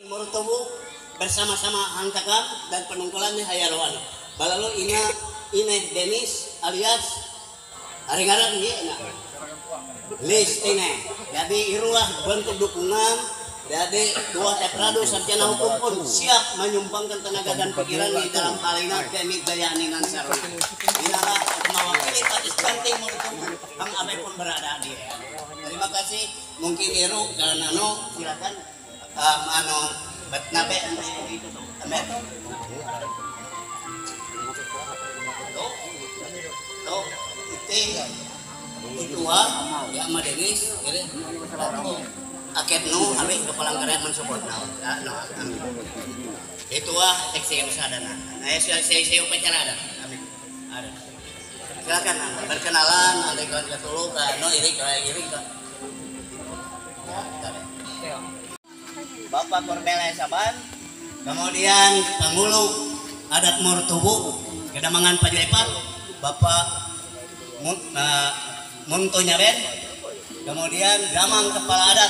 Murtubu bersama-sama Hangtakam dan penungkulannya Hayarwan. Balalu Ineh Denis alias Haringaran ya. List ini. Jadi irulah bentuk dukungan. Jadi dua Eprado sarjana hukum pun siap menyumbangkan tenaga dan pikiran di dalam hal ini demi dayani Nansaruna. Inilah mewakili Patis Banting Murtubu. Kang Abe pun berada di. Terima kasih. Mungkin Iru karena silakan. Nabe itu tuh, itu ya Madenis, aketnu abe kepala karya mensupport itu seksi usadana. Saya upacara ada, ada. Silakan berkenalan, ada kawan ketulu, iri. Bapak Korbela Saban, kemudian Panggulu adat Murtubu, Kedamangan Pajaipat, Bapak Muntonya Ben, kemudian Damang Kepala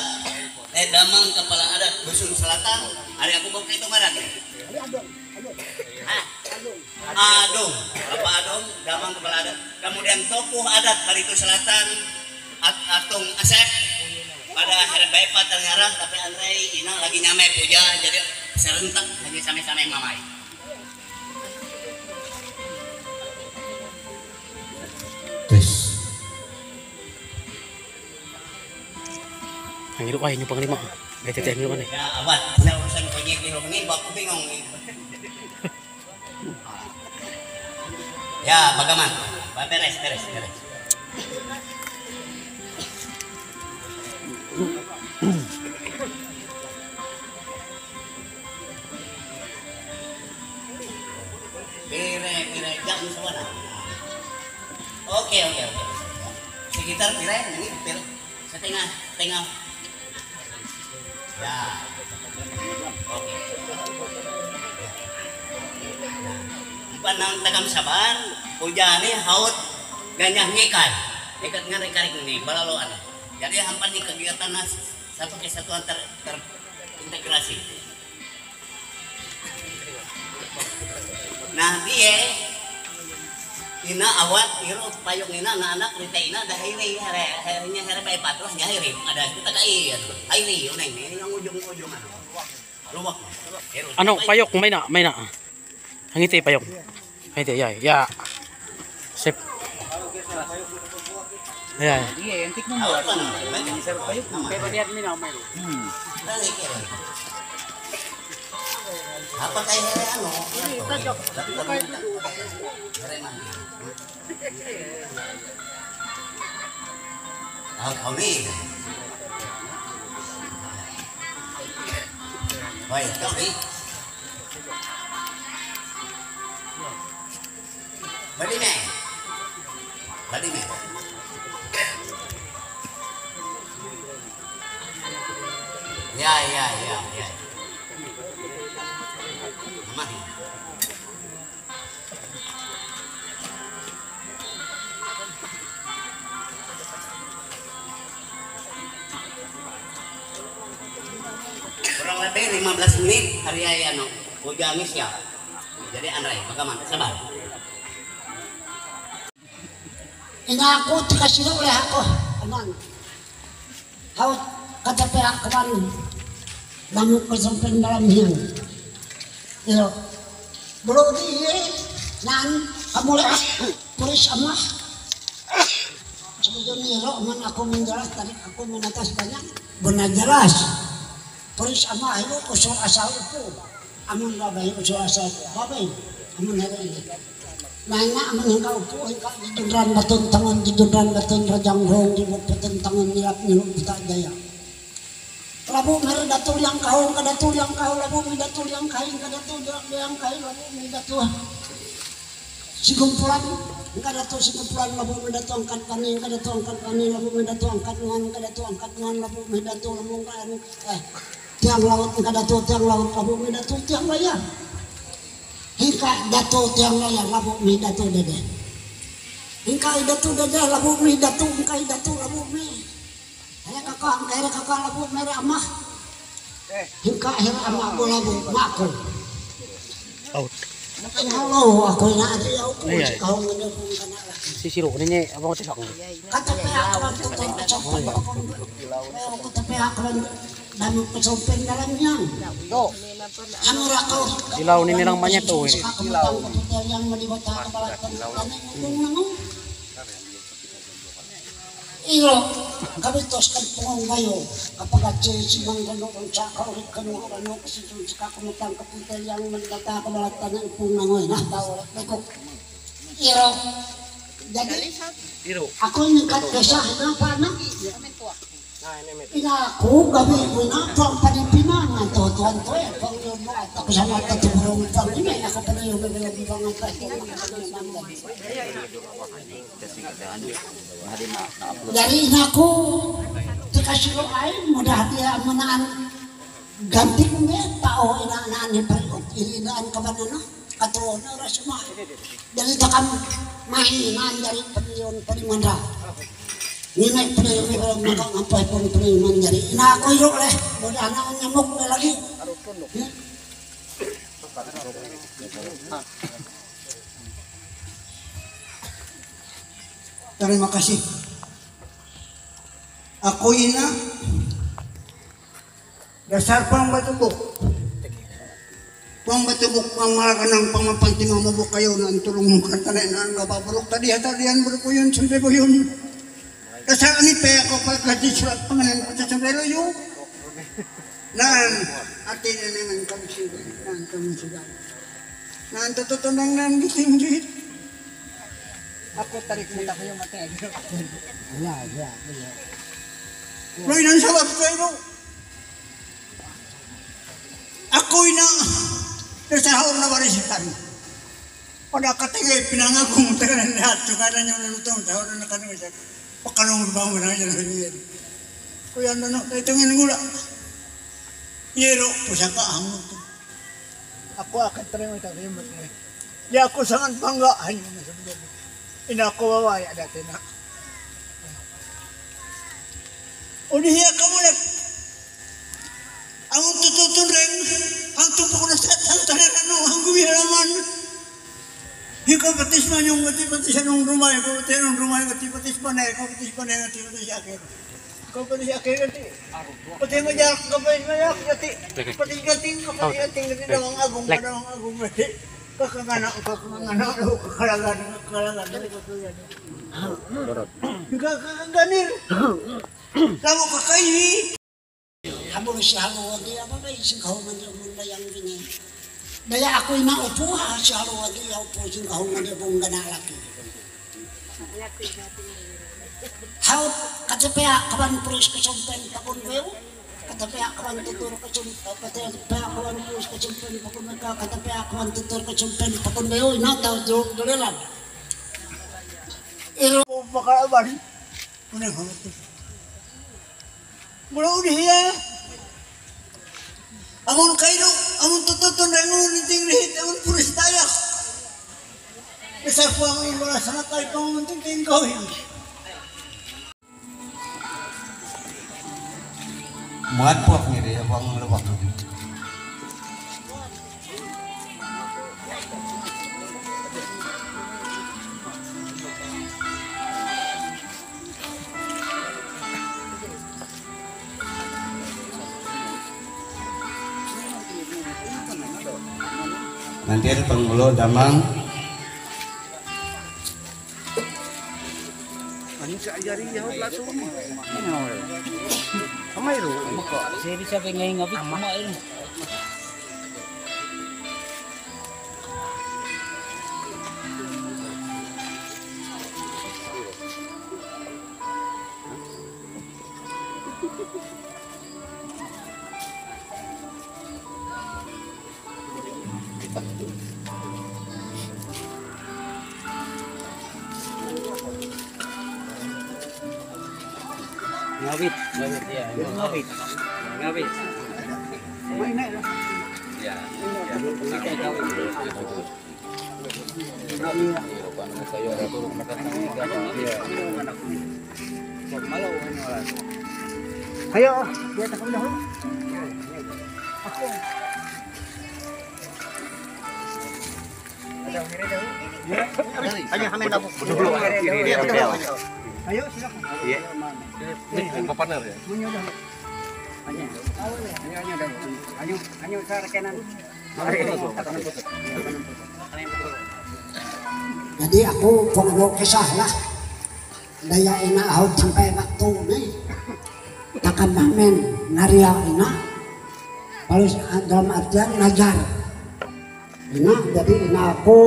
Adat Dusun Selatan, hari aku bawa itu marah ya? Adung, Bapak Adung, Damang Kepala Adat, kemudian Tokoh Adat Baritu Selatan, Atung Asep. Pada hari Baipat ternyarah tapi Andre Ina lagi nyame puja jadi serentak hanya sama-sama mamai. Tes. Ang hidup ay nyupang lima. Bete teh hidup nih. Ya awat, saya urusan project di rumah ini aku bingung nih. Ya, bagaimana? Beres. Kira jam semua. Oke. Sekitar ini setengah. Ya. Oke. Panang Tagam Saban, pujane haut ganyah ngikai. Ikat ngarek-karek ini balaloan. Jadi hampan di kegiatan satu kesatuan terintegrasi. Nah dia ina awat iru payung ina anak rita ina dah hari Baipat lah nyahiri ada kita kai hari uneng ini yang ujung luwak Ano payok may na. Hangiti payok. Hangiti ya. Sip. Ya. Iya, antik nomor. Bisa payuk. Kayak lihat ini namanya. Apa kayak ano? Ini tajok. Kau nih. Baik, kau nih. Badine. Ya. Mari. Kurang lebih 15 menit hari ayano. Ujang siap. Jadi Andre, bagaimana? Sabar. Ina aku dikasih oleh aku, aman. Haut kata pihak kemarin, namun kesempen dalam hiang. Yo, belum dia, nan kamu lihat tulis amah. Sebetulnya lo man aku menjelas tadi aku menatas banyak benar jelas. Tulis amah itu usul asal itu, amun babai usul asal babai, amun hari ini. Nanya meninggal po ikat judran batun rajang hong di batun tangan nilap buta jaya. Labu mer datul yang kau labu mi datul yang kain labu mi datul sigumpulan labu mi datul angkat kani labu mi datul angkat ngan labu mi datul lamun kan tiang laut labu mi datul tiang layar. Hingga datu tiang layar labu mi datu dede. Hingga datu dede labu mi datu labu mi. Kakak labu merah amah. hingga akhir amak bola mako. Out. Halo, aku na ada yaw ko Ay, ay. sa kahong nga kung kana laki. Si Siro ni niya abang ko tisang. Katapi ako lang tutay ko sa pag ako katapi ako lang dami ko sa pen na lang yan. Ano ra ko? Ilaw ni nilang manya to eh. Ilaw. Yang malibata ka balatan kung nango. Ilo, kami tos kan pungong kayo kapag at simang gano'n kung saka ulit gano'n kasi doon sa kakumitang kapuntel yang malibata ka balatan ng ipong nangoy na tao ulit may kuk. Ilo, jadi ako yung katkasahin na paano? Inaku gabi ko na pang panipinangan tuan to eh pang yun mo at ako sa mga katulong pang yun ako pa na yung bilang ang katulong dari inaku dikasih lo ay mudah dia menaan ganti ko nga tao inaan ni perikot inaan ka ba na katulong na rasma dari takam mahinan dari panimanda Ninay pala yung ibalang nakangampay po ni Priman dari. Inakoy ro leh, mudah na ang nyamuk na lagi. Terima kasih. Ako ina dasar pang batubok. Pang batubok pang malakanang pamapanti mamabok kayo na ang tulong mo kantanay na ang nababalok tadi hatadian bro ko yun, sundre ko yun. Dasar ni pe ako pagkati surat pangalan ko sa sombrero yung nan atin na naman kami siya nan kami siya nan tututunang nan giting ako tarik mo tayo yung mata ya Roy nan sabab kayo ako ina nasahor na barisitan pada katigay pinangako mo tayo ng lahat sukaran yung nalutong sahor na kanong isa pakalong bangun aja na yan. Kuya ano ito ng gula. Yero pusaka ang to. Ako akan terima ito yung matay. Di ako sangat bangga hanya na sabi. Ina ko wawaya dati na. Udiya ka mo lang. Ang tututun rin ang tupok na sa tantanan ano ang gumiraman. Ikaw patis man yung patis anong rumah, ikaw patis anong rumah, patis panay, patis akhir. Ikaw patis akhir nanti. Patis mayak, patis mayak, patis gating, nanti daw ang agong, nanti. Kakangana, kakalagan. Kakaganir. Kamu kakaini. Kamu siya mo, di apa ba ising kahungan yung munda yang gini. Daya ako inaupo ha, siya ro adi aupo sing kahungan dia pong ganalaki. How katepea kaban pulis ka sumpen pakon weo, katepea kaban tutur ka sumpen, katepea kaban pulis ka sumpen pakon weo, katepea kaban tutur ka sumpen pakon weo, ina taw dolelan. Iro pakalaban. Kuno hamot. Mula udiya. Amun kairo, amun tututun rengun niting rihit, amun puris tayak. Besar po ang iyong wala sana tayo pang munting tingkawin. Muat po ako ngiri, ako ang lawak. Nanti ada pengulo damang. Ano sa ayari yaw laso mo? Amay ro. Seri sa ngay ngabit amay ro. Ngawit ya, ngawit. Ngawit. May na. Ya. Ayo, dia tak kena. Ayo kami nabuk. Ayo silakan. Iya. Ini partner ya. Ayo sa rekenan. Jadi aku pengurus kisah lah. Daya ina ahod sampai waktu ni. Takkan mamen naria ina. Kalau dalam artian ngajar. Ina jadi ina aku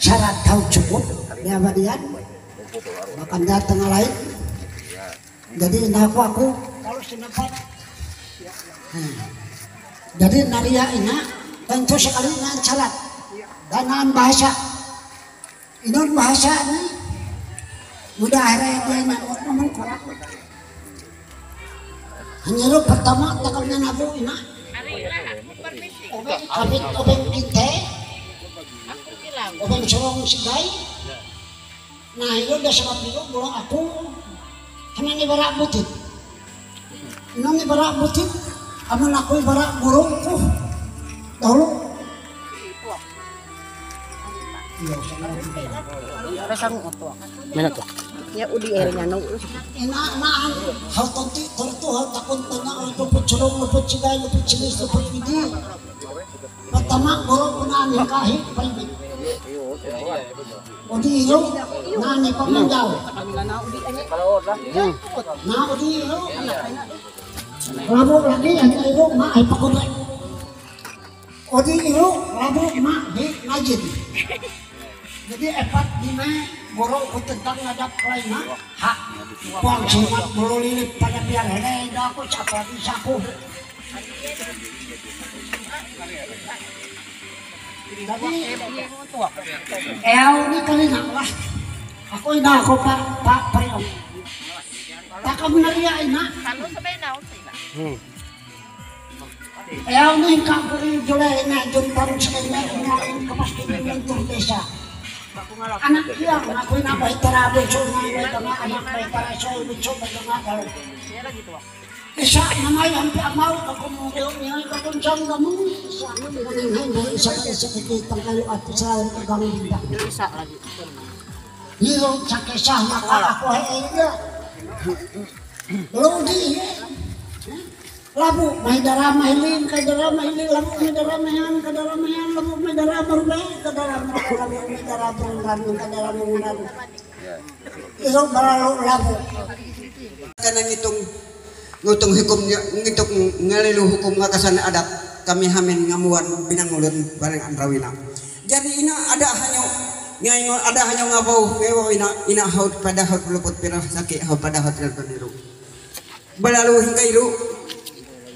syarat tahu cukup dia badian. Bahkan datang lain. Jadi ina aku kalau senapat. Jadi naria ina tentu sekali dengan syarat dan dengan bahasa. Inon bahasa ni mudah hari dia nak ngomong Quran. Hanya lu pertama takalnya nabu ina. Obeng kinte. Obeng sorong sidai. Nah itu dah sebab itu belum aku hanya ni barak butit. Inon ni barak butit. Aman aku barak burungku. Dahulu. Mana to? Ya udi area no. Ina naan hal tonti tortu hal takun tanya itu pecolong luput cigai luput cilis luput ini. Pertama goro puna nikahi paling. Udi itu nani pemanjau. Nah udi itu rabu lagi yang itu mak ay pakurai. Udi itu rabu mak di najin. Jadi epat lima borong ku tentang ngadap lainnya hak puang sunat bulu lilit pada biar hele dah aku cap lagi saku. Jadi ini kali nak lah aku ina aku pak periom tak kamu naria ina ini kampuri julai ina jumpang sekali ina kepastian untuk desa. Anak dia aku na baik terabu cuma tengah anak baik terabu cuma tengah kalau isa namay ang mau ako mo niya ako siyang gamu isa hindi isa kita kayo at sa gamu isa lagi hiro sa kisah maka ako ay lodi labu may darama hilin kay darama hilin labu may darama yan labu may darama rubay kadarama may darama iro balalo labu kanang ngutong hukum ngitung ngalilu hukum ngakasan adat kami hamin ngamuan pinangulun bareng andrawina. Jadi ina ada hanya ngabau ina haud pada haud luput pirah sakit haud pada haud terpeniru. Balalu hingga iru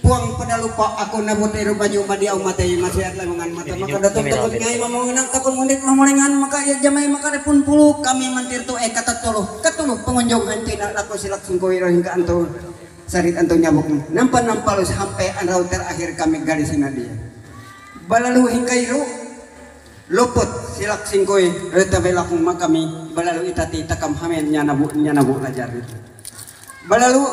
puang pada lupa aku nabut iru baju madi au matei masih ada mangan mata maka datang takut ngai mamongan takut mundik mamolengan maka ya jamai maka repun puluh kami mantir tu kata katuluh pengunjung antina laku silak singkoiro hingga antu sarit antu nyabuk nampal sampai anrau terakhir kami garisin dia. Balalu hingga iru luput silak singkoi reta belakung makami balalu itati takam hamen nyanabu lajar. Balalu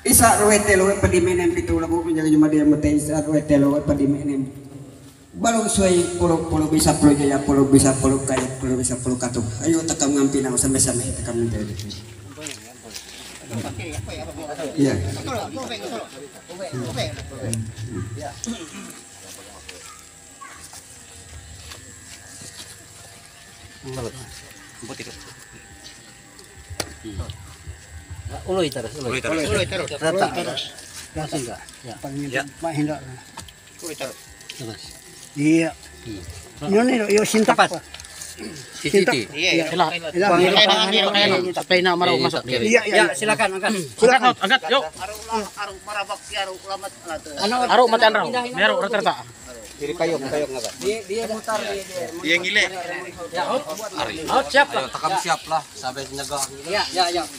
isa ruetelo padimenem pitu labu menjaga cuma dia mete isa ruetelo padimenem. Balu suai pulau bisa pulau jaya pulau bisa pulau kaya pulau bisa pulau katup. Ayo takam ngampina sampai takam nanti. Iya. Uloy terus. Terus. Langsung enggak? Ya. Pak Hendra. Uloy terus. Iya. Ini yo sintak. Siti. Iya. Tapi nak marau masuk. Iya, silakan angkat. Silakan angkat, yuk. Aru marabak si aru ulamat atuh. Aru matan raw. Meru rata-rata. Diri kayong ngapa? Dia mutar Dia ngile. Ya, out siap lah. Takam siap lah sampai nyegah. Ya.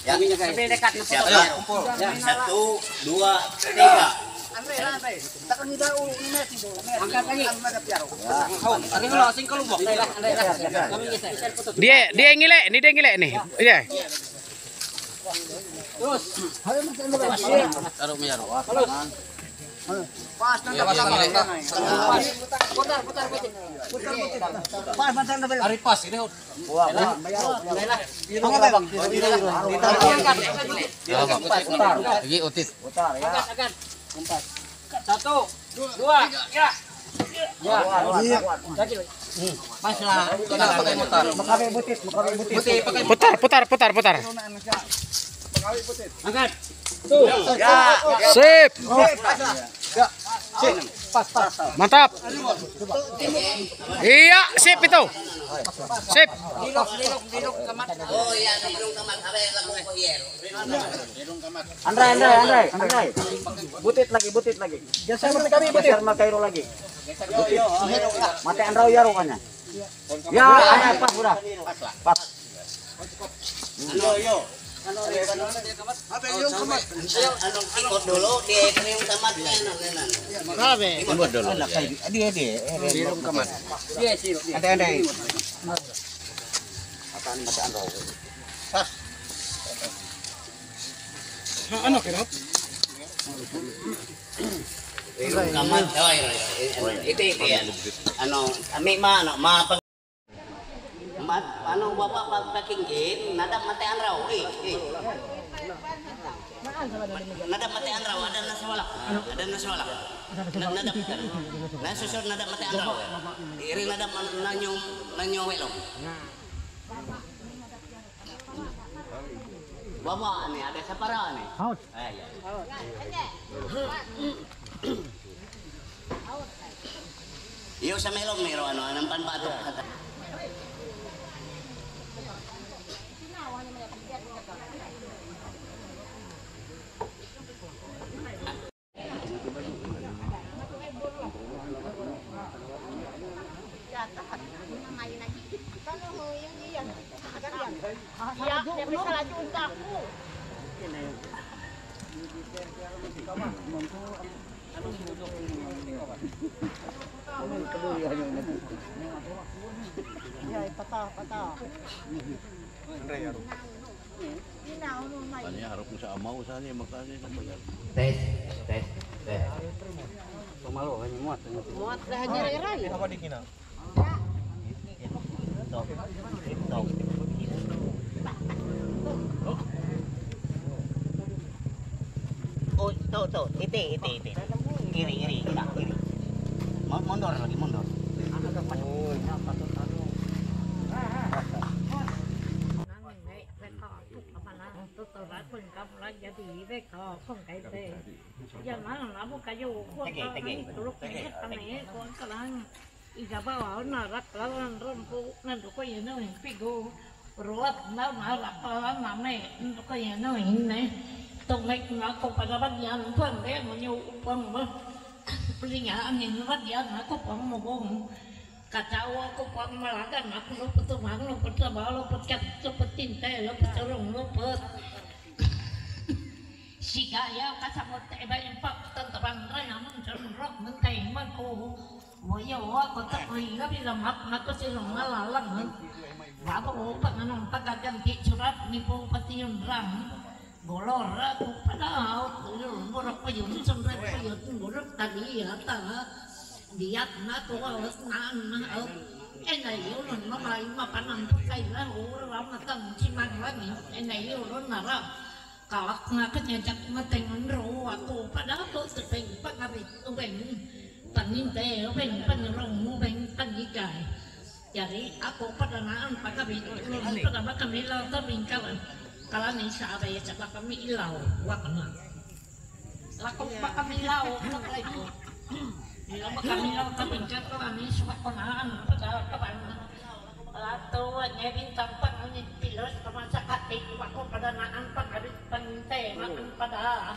Kami sampai dekat. Siap ya, kumpul. 1, 2, 3. Angkat lagi. Dia ngile, ini dia ngile nih. Iya. Terus. Taruh meyaru. Pas na dapat. Putar. Pas macam dapat. Ari pas ini. Lagi utit. Agak. 1, 2, ya. Paslah. Kita pakai motor. Makabe butit. Putar. Angkat. Sip. Mantap. Iya, sip itu. Sip. Oh iya, belum kamat abe lagu ko hiyero. Andrai. Butit lagi. Geser mati kami butit. Geser Makairo lagi. Mati Andrau ya rupanya. Ya, ada pas sudah. Pas. Anong ikot dulu di yung kamat na ano. Imut dulu. Birong kamat. Ada. Yung kamat. Ito yan. Ano, mapag... Ano, bapak pagpakingin, nadap matean raw. Nadap matean raw, ada na sa walak. Nadap. Nasusur nadap matean raw. Iri nadap nanyo welong. Bapak ani, ada sa para ani. Ay. Iyo sa melong mero ano, anong panpatok kata. Tes. Pemalu hanya muat. Muat dah nyeri-nyeri. Apa dikina? Oh, tuh, ite. Iri. Mundur lagi. Kacau aku pang malagan aku luput tumang luput sabah luput kat luput tinte luput corong luput si gaya kasamot eba impak tentang ray namun cerok menteng maku moyo aku tak lihat di dalam aku sih ngalalang bapak bapak nanong pagaganti surat nipu patiun rang golor aku pada borak payun sampai payun borak tadi ya diat na to awas na enay yun mamay mapanang kailan uram na tang simang lagi enay yun na ra kalak nga kanyajak matengan ro ako pada to sepeng pagabit ubeng paninte ubeng panrong ubeng pangigay jadi aku pada naan pagabit pada makamilaw tabing kalan kalani sa abay sa kami ilaw wakna lakong pakamilaw kaklay ko Bila kami lang tabingkat kami sumakunaan pada kapan atau nyebin tampak ni pilos kama sa katik wako pada naan pagabit panginte makan pada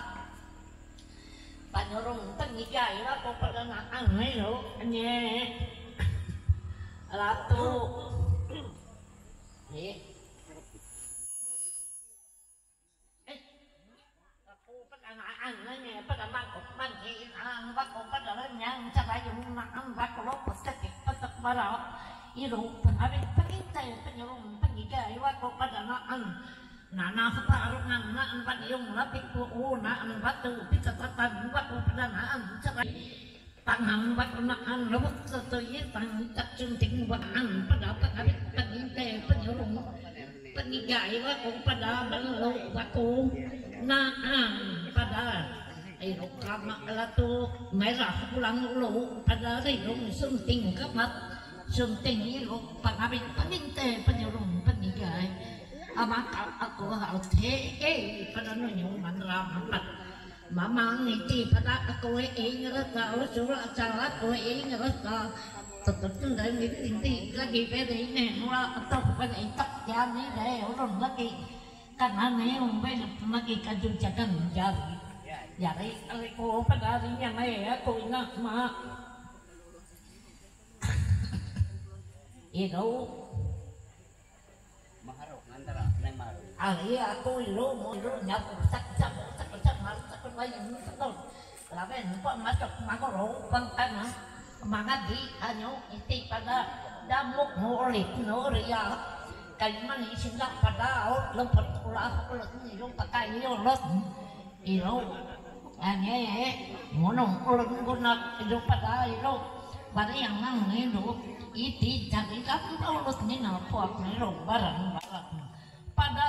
panurong pangigay wako pada naan ngayon nye alato pada mangkok mangkin ang bako pada yang cabayong ang bako lopos sakit patak barao iro panabit pagintay panyurong pangigay wako pada naan Nana separuhan na ang yung lapit po una ang batu pitatan batu pendanaan cerai tangan batu na ang lubuk setuju tang tak cunting buatan pada pagabit paginte penyurung penigai waktu pada balu waktu naan pada ayo kama latu merah pulang ulu pada ridung sunting kamat sunting itu pagabit paginte penyurung penigai amat aku harus pada nunjuk mandramat mamang itu pada aku ngerasa usul acara aku ngerasa tetap dari inti lagi pada ini mula atau pada itak jani deh orang lagi karena nih umpai lagi kaju jagan jari jari aku pada harinya nih aku ingat mak itu iya aku lu mau lu nyapu sak malu sak banyak betul laben kok masuk makro pangkana mangadi hanya itu pada damuk murid nuria kaliman isindak pada lempet ulah ulah itu pakai ulat itu hanya monong ulat guna itu pada itu pada yang nang itu itu jadi kan ulat ni nampak itu barang pada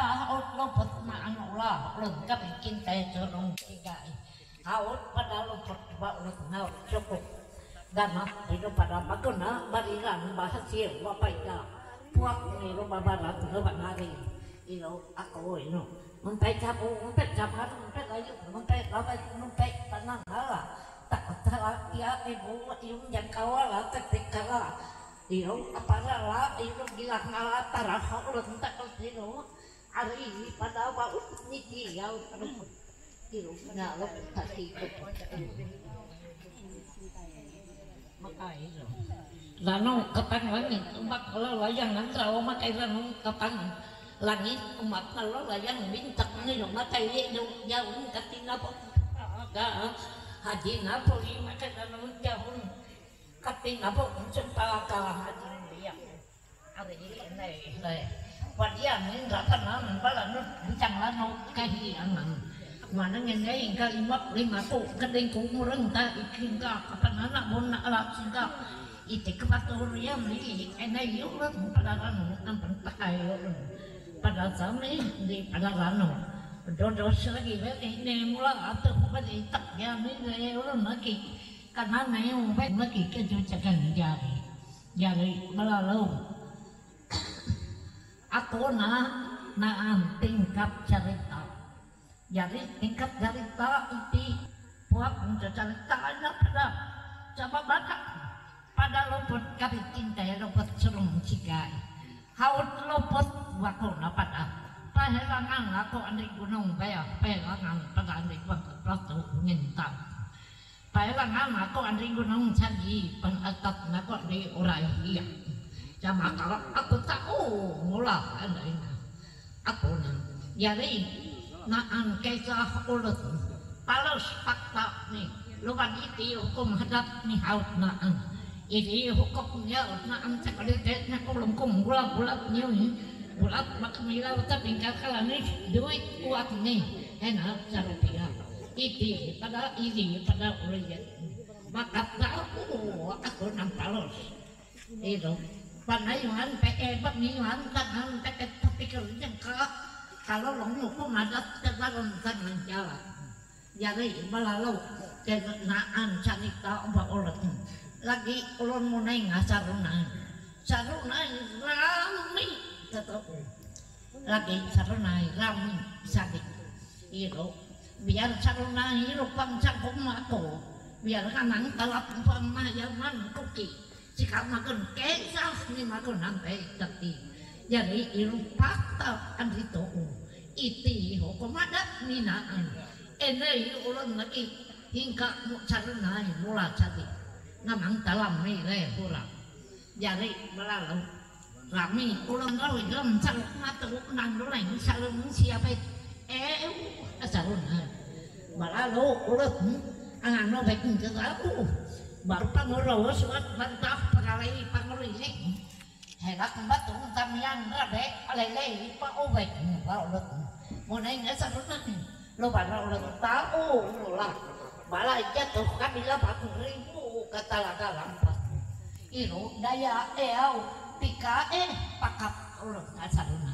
lopot na ano lah lengkap bikin teh corong tiga haut pada lopot ba ulut na cukup dan itu pada baguna bariran bahasil wapaida puak ni lo babarat lo banari itu aku itu mentai capu mentai ayo mentai tanah hala tak salah ya ibu yung yang kawala tetik kala iyo apalala iyo gilang ngalat tarah ulut tak itu hari ini pada bau niki ya terus iyo ngalap hati makai itu lanong kapang langit umat kalau layang ngantrau makai lanong kapang langit umat kalau layang bintang ni lo makai itu jauh katina po aga haji napoli makai lanong jauh katina po jumpa ka haji dia hari ini Wadian ini nggak pernah malah bincang lano kehilangan mana ngenai kalimat 50 kedeng kumureng tak ikin ka kapan anak bona alat singka ite kepatorian ini enai yuran pada lano nampan pakai yuran pada zaman di pada lano dodos lagi ini mula atau pada itak ya ini yuran lagi karena nai umpet lagi kejujakan jari melalu aku naan tingkat cerita jadi tingkat cerita itu buat untuk cerita ada pada coba baca pada lopot kami cinta ya lopot serung cikai haut lopot waktu pada pahelangan aku andi gunung pahelangan pada andi waktu ngintang pahelangan aku andi gunung cagi penatap aku di urai iya sama kalau aku tahu mula ada ini aku jadi naan kisah ulut palos fakta nih lupa itu hukum hadap nih haut naan ini hukumnya naan sekali tesnya kulungkum gulap nih gulap makamila tapi kalau nih duit kuat nih enak serupiah itu pada ulian maka aku nampalos itu panayuhan PE pemilihan tangan pakai tapi kerja kalau longmu madat kedalam tangan jalan jadi melalu kenaan cerita obat ulat lagi ulun munai ngasaruna rami tetap lagi sarunai rami sakit itu biar sarunai rupang cangkum aku biar kanang talap pemayaman kuki jika makan kesah ni makan sampai tapi jadi ilu fakta kan itu hukum adat minaan ini ulang lagi hingga caranya mula cari namang dalam ni pulang jadi melalu rami ulang kali dalam carut mata nang lain sarung siapa sarung melalu ulang angan baik ke aku baru pangurus suat bantah pengalai pangurisik herak batung tamian rabe alai pak obek baru mulai nggak saruna lo pada ulang tahu lah malah jatuh kabila 4.000 kata laga lampas inu daya pika pakap ulang saruna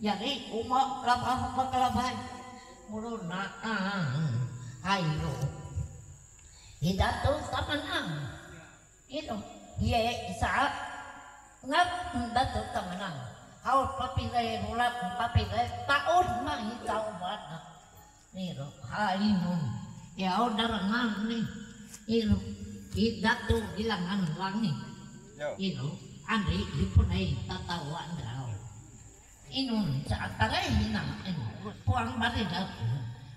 jadi umok labah makalabah muluna ayo hidatu tamanang itu ye saat ngap datu tamanang kau papilai bulat papilai tahun mah tahu banget nih lo hainun ya udarangan nih itu hidatu gilangan langit itu andri dipunai tatawan dau inun saat tarai hinang puang baridat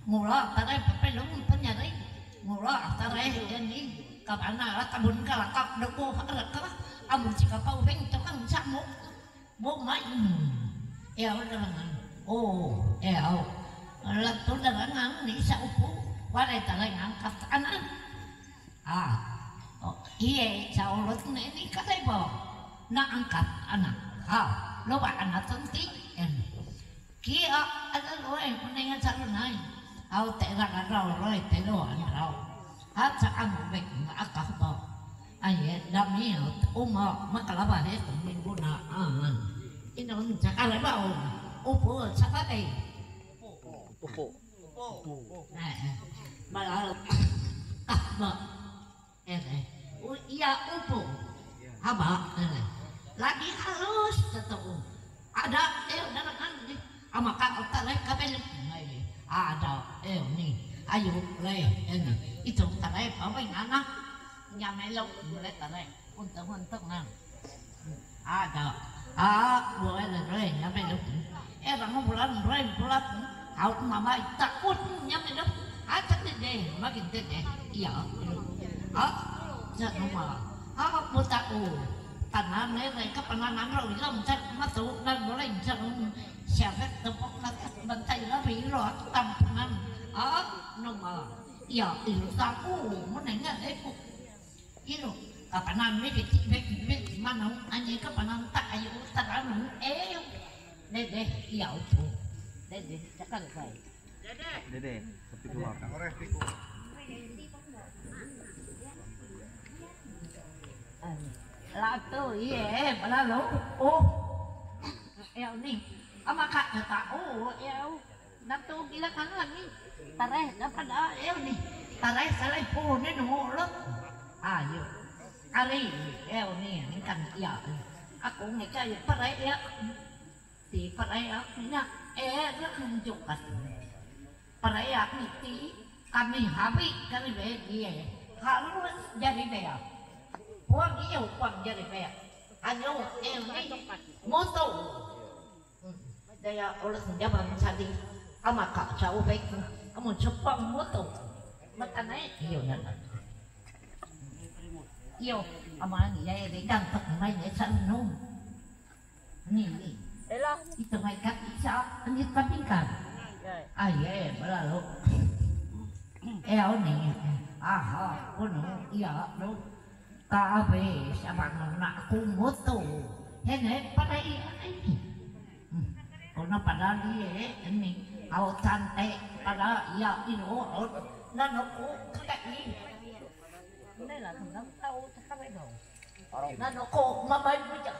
mula tarai papelung penyari mula tarai ini kapana kabun kalakak debu haraka amun jika pau beng tukang samuk bu mai ya udarangan latu darangan ni sa upo waray tarai ngangkat anan iya sa ulot na ini katay po naangkat anak loba anak tunti kia adalo kuningan sa lunay tera raw roy telo raw at sa amubek maakah po ay dami makalabah minggu na inon sa kalabaw upo sa katay Upo. Malah iya upo haba lagi halus tetap ada darangan nih ama kau tarik kabel ada nih ayo le ini itu tarik apa yang anak nyamelok boleh tarik untuk ada boleh le nyamelok kamu bulan out mama takut nyamelok deh makin deh iya jangan malah tahu tanah mereka penanam rohilam masuk dan boleh jangan siapa tepuk bantai lebih roh tampungan normal iya itu tahu menengah itu kapanan bek mana hanya kapanan tak ayo taran deh iya itu deh cakap saya Dede, seperti keluar. Latu iya, lalu nih, ama kak tahu natu gila kangen nih, tarai dapat nih, tarai salah pun nih nolak, ayo, kali nih kan ya, aku ngecai tarai si tarai nya menunjukkan. Perayaan itu kami habis kali dia harus jadi beak. Puang jadi beak. Hanya moto. Daya oleh senjata tadi. Kamu kak jauh baik. Kamu cepat moto. Makanya iyo aman ya dengan pemainnya sanung. Nih. Itu mereka bisa menyebabkan. Iya, berlalu. Nih, kuno, iya, lo, kabe, sama nak kumoto, ini pada ini, kuno pada dia ini, cantik pada iya ini, nanoku kayak ini, ini lah tentang tahu cakap itu, nanoku mamai punya,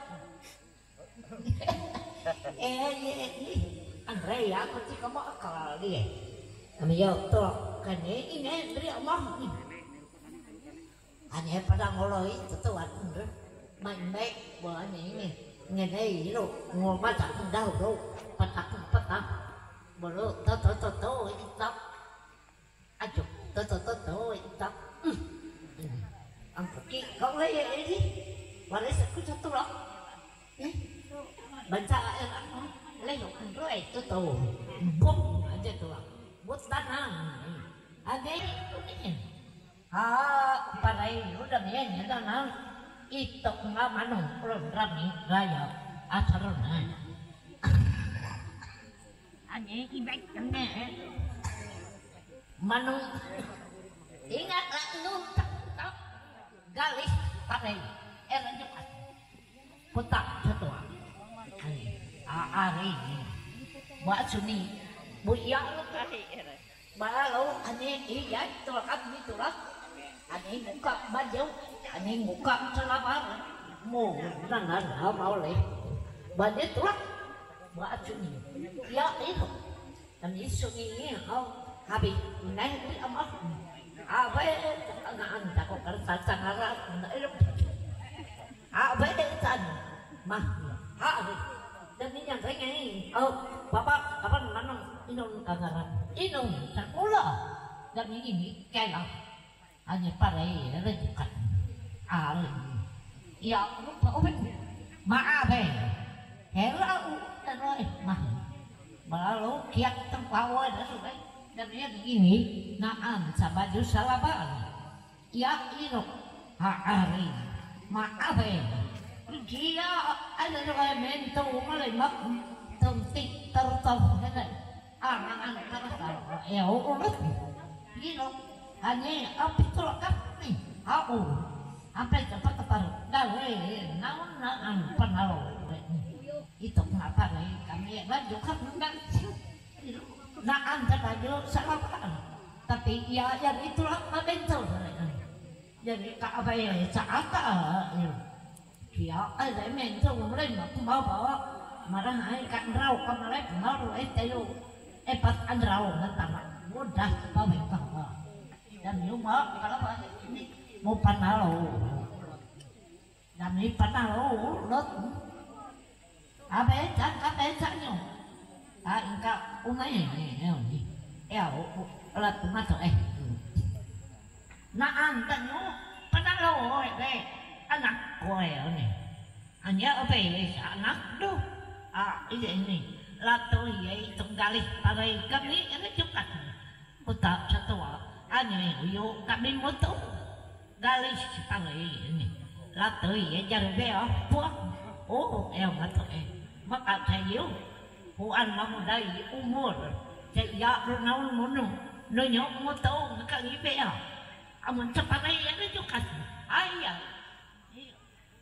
Andre ya, pasti kamu akal dia. Kami jauh tuh, kan ini dari Allah ini. Hanya pada ngoloi tetuan Andre, main baik buat ini. Ngene itu ngomong tak tahu tu, petak, baru tahu itu, ajuk tahu itu. Angkat kau lagi ini, waris aku satu lah. Baca lewat rồi itu tuh bom aja tuh buat tanam ada itu nih pada ini udah nih tanam itu nggak manu program nih raya acaranya ada ibek kene manu ingatlah nu tak galis pada era cepat putak satu hari buat suni Buya baru aneh iya tulakan itulah aneh buka baju aneh buka celana mau nangan mau leh baju tulah baju ni ya itu dan isu ni habis naik di amat apa tangan tak kau kerja sangat itu apa itu mah habis dan ini yang saya ini bapak kapan mana inung kagaran inung sekolah dan ini kalah hanya parai rejukan al ya lupa maaf helau terus mah baru kiat terpawa dan ini naan sabaju salaban ya inung hari maaf dia ada orang mentor mulai mak tentik tertau kan anak-anak kata ya urut gitu hanya apa itu lengkap nih aku sampai cepat ketar dari naon penalo itu kenapa nih kami lanjut kan enggak naan terlaju salah tapi ya yang itulah mentor jadi apa ya saat dia ada mentor mulai mak mau bawa marah hai kan rau kemarin mau telu pas andrau ngetama mudah pamit bahwa dan nyuma kalau ini mau panalo dan ini panalo lot abe nyo ingka umay ni lat mato naan tanyo panalo anak kowe ni hanya apa anak do ini lato ye tunggali parai kami ini cukat utak satu hanya yo kami moto gali parai ini lato ye jarbe puak mato maka saya puan mamu dari umur saya naun munu nonyok moto kali bea amun ceparai ini cukat ayah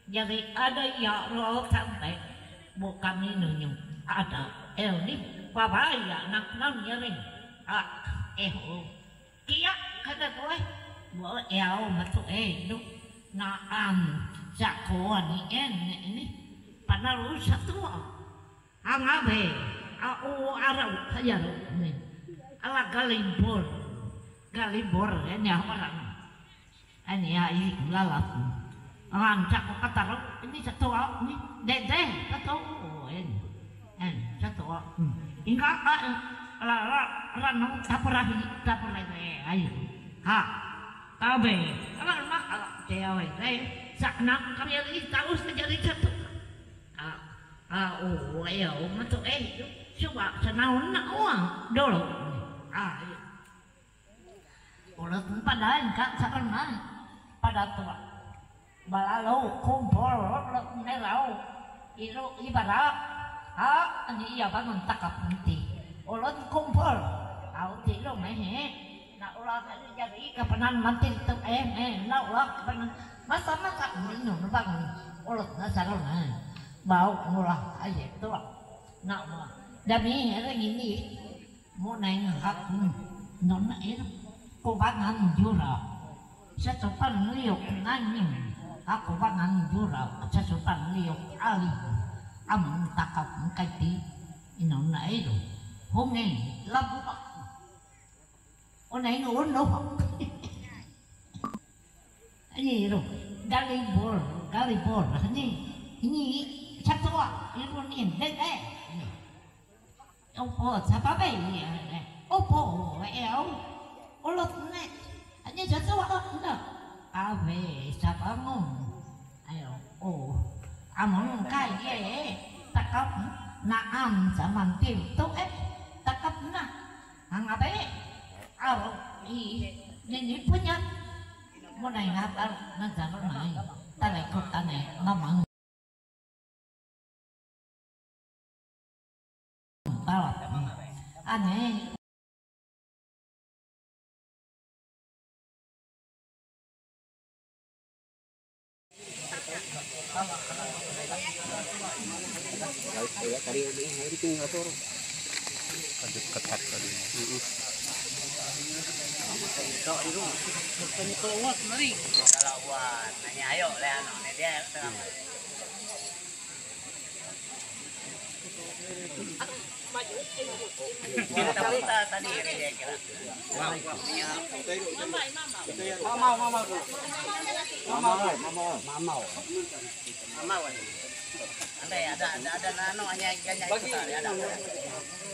jadi ada ya roh sampai bukan ini ada ni babaya nak nyaring kia kata kowe bo matu lu naan jagoan ini panalu satu angabe arau saja ni ala galibor ini orang ini ai lalat rancak kata ini satu ni dede satu satu hingga ranong tapurahi ayo tabe kalau mak cewek saknak kami ini tahu sejadi satu matu coba senaun nak uang dulu udah padahal kan sekarang pada tua balalau kumpul merau itu ibarat ini ia bangun takap nanti ulun kumpul auti lo mehe nak ulah kali jadi kapanan mati tu nak ulah kapanan masa minum bangun ulun nasarun bau ulah aja tu nak ulah demi hari ini mau naik hak non itu kubangan jura sesuatu liuk nanging aku bangan jura sesuatu liuk ali amun takap mengkaiti inon na ilo hongeng labu onay noon no ini lo galibor ini satu iron in dede opo sapabe opo ulot ne hanya satu na ave sapamon ayo amun kaya takap naam zaman itu takap na ang abe ini punya mau naik apa nanti naik tanah ikut tanah mamang balap aneh Tadi ini hari tinggal turun. ketat tadi. Dalawan, nanya ayo leano, dia tengah. Kita tadi dia kira. Mama. Ada nano hanya bagi ada.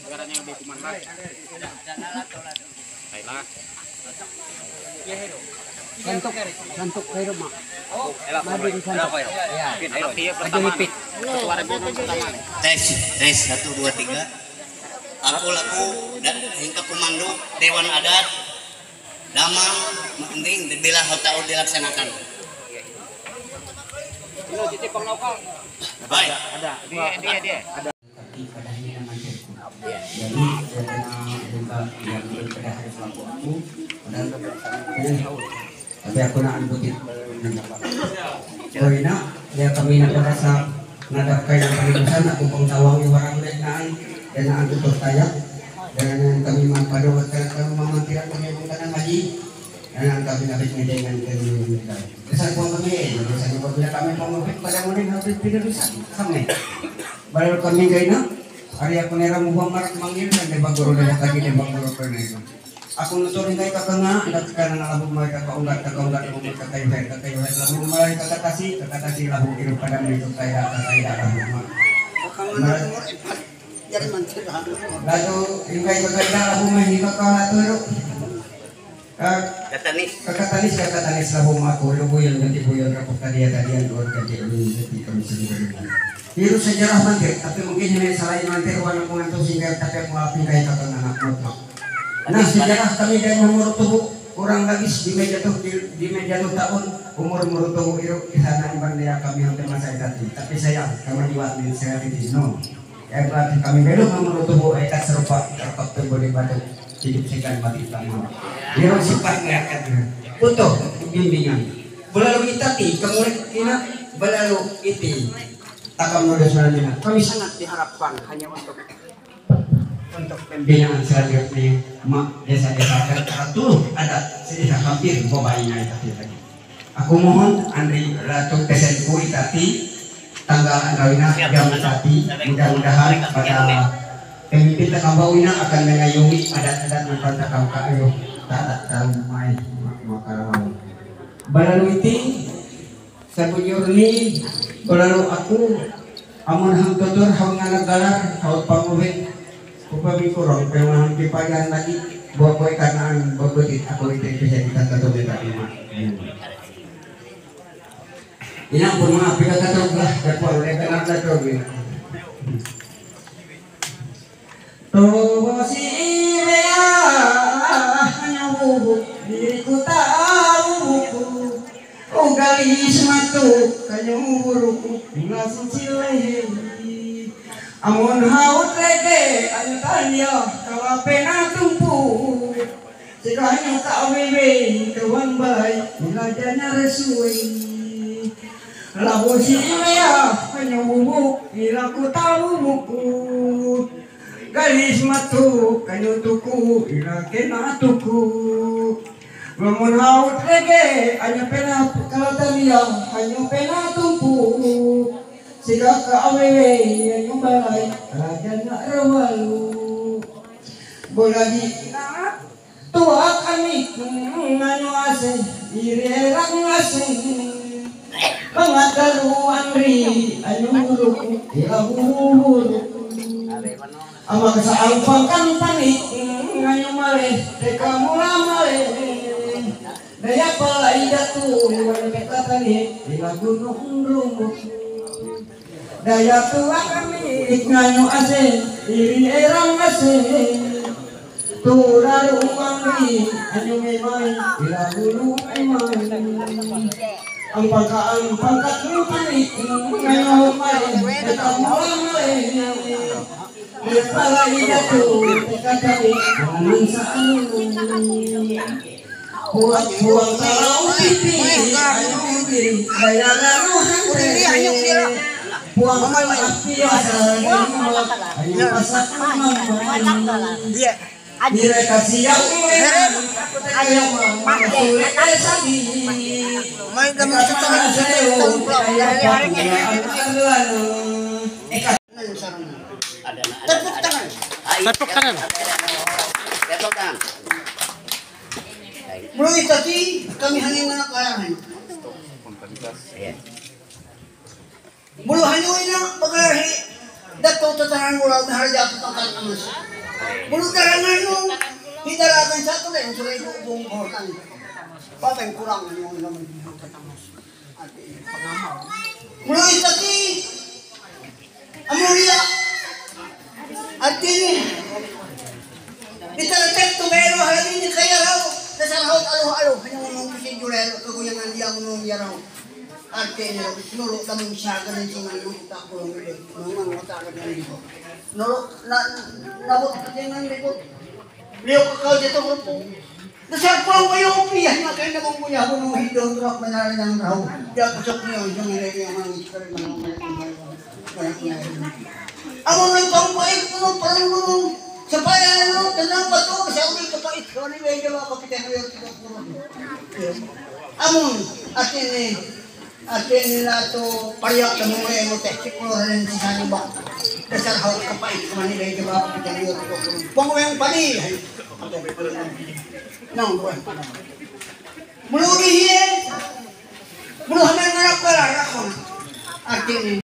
Negaranya yang hukuman lah. Ada nala. Baiklah. Santuk kayo mak. Berapa ya? Ya. Ayo pertama. Suara gunung pertama. Tes 1 2 3. Aku laku dan hingga komando Dewan Adat Damang mending bila tahu dilaksanakan. Ini titik penglokal. Baik. Ada. Dia. Ada. Tapi padanya yang mantirku. Jadi saya kena buka yang pada hari selaku aku dan dengan haus. Tapi aku nak ambutin Koina ya kami nak merasa ngadapkan yang kalimusan aku pengtawangi warang leknaan dan aku bertanya dan kami manfaat kami memantiran kami menggunakan haji dan kami habis dengan kami kesan kami biasanya apabila kami pengupit pada mudik habis tidak bisa kami baru kami kaina hari aku nera Muhammad manggil dan debak guru dan lagi debak guru pernah itu aku nuturin kay kakanga dak kana labu mereka kaunggat labu mulai kakatasi labu iru pada itu kaya labu jadi mantir lalu ingkai kakaya labu mah kakala turu katanis labu aku buyan ganti buyan rapok tadian luar ganti kami sendiri biru sejarah mantir tapi mungkin ini selain mantir warna pengantuk sehingga tapi aku lapin kay kakanga anak mutlak. Nah sejarah kami dari umur tubuh kurang lagi di meja tahun umur tubuh itu di sana bandera kami hampir masa itu tapi sayang kami diwakili saya di no ya berarti kami belum umur tubuh ekat serupa terkap tubuh di batu hidup segan mati lama dia sifat ngeliatkan butuh bimbingan belalu itati kemudian kita belalu iti takam nulis selanjutnya kami sangat diharapkan hanya untuk pembinaan selanjutnya mak desa-desa teratur ada sedikit hampir bobainnya itu tadi. Aku mohon Andri Ratu Kesenku Itati tanggal Andrawina jam 1 mudah-mudahan pada pemimpin Takambawina akan mengayomi adat-adat dan takam kayo tak tahu mai makalau. Balalu iti sabujurni balalu aku amun hang tutur hang ngalagalar haut panguhin upami kurang perumahan kipayan lagi buat boy kanaan berbetit aku itu bisa kita ketemu tadi mak ini pun maaf kita ketemu lah dapat oleh kenal ketemu tosi bea hanya bubuk diriku tahu ugalis matu kanyuruku langsung sileh amun haut rege anu tanya kawapena tumpu sikanya kawewe kawan baik ilajana resui labu siya kanya bubuk ilaku tahu buku galis matu kanyu tuku ilakena tuku amun haut rege anu pena kalatanya kanyu pena tumpu sika ka awewe yang balai raja nak rawalu bolagi na tuak kami nganu ase irerang ase pangatalu andri anu guru ilahur ama kasaang pangkan panik nganu male teka mula male daya palai datu mereka tani ilah gunung rumput daya tua kami nganu ase iri erang ase turaru mangri anu memai bila bulu memai ampangkat mupani nganu mai kamu mai kepala idatu tekadari mansaan buat buang kalau pipi anu diri daya lalu hante Tepuk tangan. Tepuk tangan. Tepuk tangan. Mulai tadi kami hanya menakalan. Mulu hanya ina pagarahi dato tatanan mula harja pagkakan amas. Mulu karangan nung hidarakan satu lang suray buong hortan. Patay kurang yung naman tatamas. Mulu tadi amulia artini itaratek to pero halin ni kaya raw dasal haut alo hanya nung prosedural kaguyangan yang nung yaraw. Arte niya, nulo kami siya ganun yung kita ko lang ulit. Nung mga takad na rin ko. Nulo, nabot ka din ng likod. Liyo ka dito ko po. Dasal po ang kayo upiyan. Makain na kong kuya ko nung hidong drop na narin ng raw. Diya pasok niyo, yung nilagay ang mga iskari ng mga ako nang pangpait ko nung parang nung sa bayan nung tanang bato. Siya ko nang kapait ko. Ano yung mga kapitan ko yung tinapuro. Amon, atin nila to pariyak sa mga emo teknik ko rin sa ba dasal haut kapait ko manila yung mga kapitan ko pongo yung pani nang buwan mulu dihiye mulu hamen nga pala rakon atin